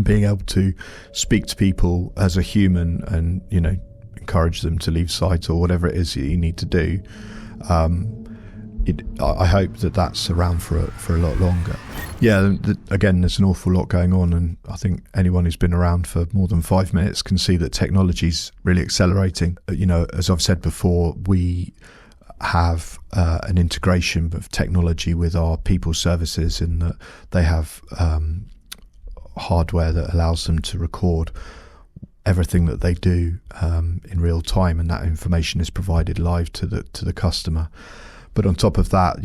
being able to speak to people as a human and, encourage them to leave site or whatever it is that you need to do. I hope that that's around for a lot longer. Yeah, again, there's an awful lot going on, and I think anyone who's been around for more than 5 minutes can see that technology's really accelerating. As I've said before, we have an integration of technology with our people services in that they have hardware that allows them to record everything that they do in real time, and that information is provided live to the customer. But on top of that,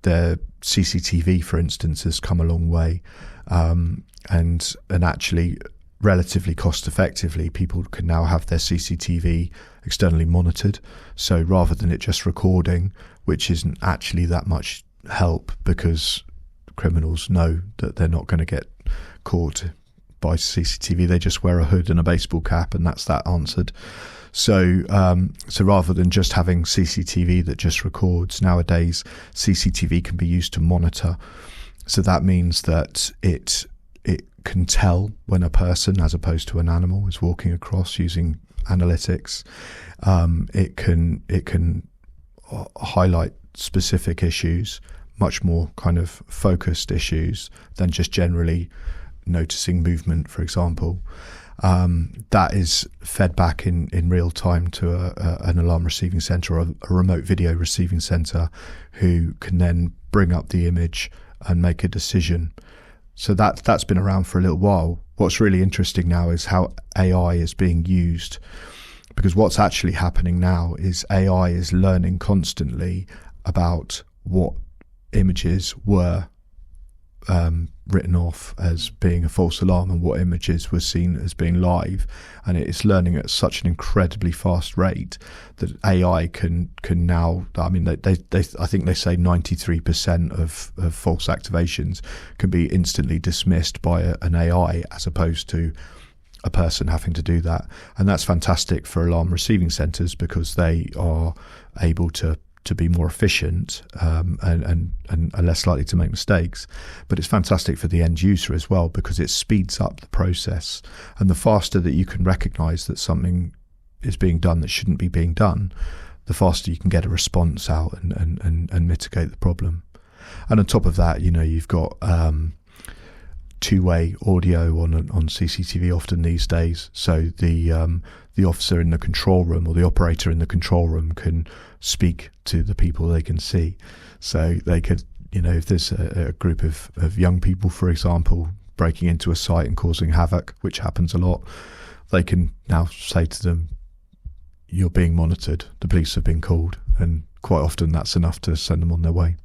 their CCTV, for instance, has come a long way, and actually relatively cost effectively, people can now have their CCTV externally monitored. So rather than it just recording, which isn't actually that much help because criminals know that they're not going to get caught by CCTV, they just wear a hood and a baseball cap, and that's that answered. So rather than just having CCTV that just records, nowadays CCTV can be used to monitor. So that means that it can tell when a person, as opposed to an animal, is walking across using analytics. It can highlight specific issues, much more kind of focused issues than just generally noticing movement, for example. That is fed back in real time to an alarm receiving centre or a remote video receiving centre, who can then bring up the image and make a decision. So that's been around for a little while. What's really interesting now is how AI is being used, because what's actually happening now is AI is learning constantly about what images were written off as being a false alarm and what images were seen as being live, and it is learning at such an incredibly fast rate that AI can now, I mean, I think they say 93% of false activations can be instantly dismissed by an AI, as opposed to a person having to do that. And that's fantastic for alarm receiving centres, because they are able to be more efficient and are less likely to make mistakes. But it's fantastic for the end user as well, because it speeds up the process. And the faster that you can recognise that something is being done that shouldn't be being done, the faster you can get a response out and mitigate the problem. And on top of that, you've got two-way audio on CCTV often these days. So the officer in the control room, or the operator in the control room, can speak to the people they can see. So they could, if there's a group of young people, for example, breaking into a site and causing havoc, which happens a lot, they can now say to them, "You're being monitored, the police have been called," and quite often that's enough to send them on their way.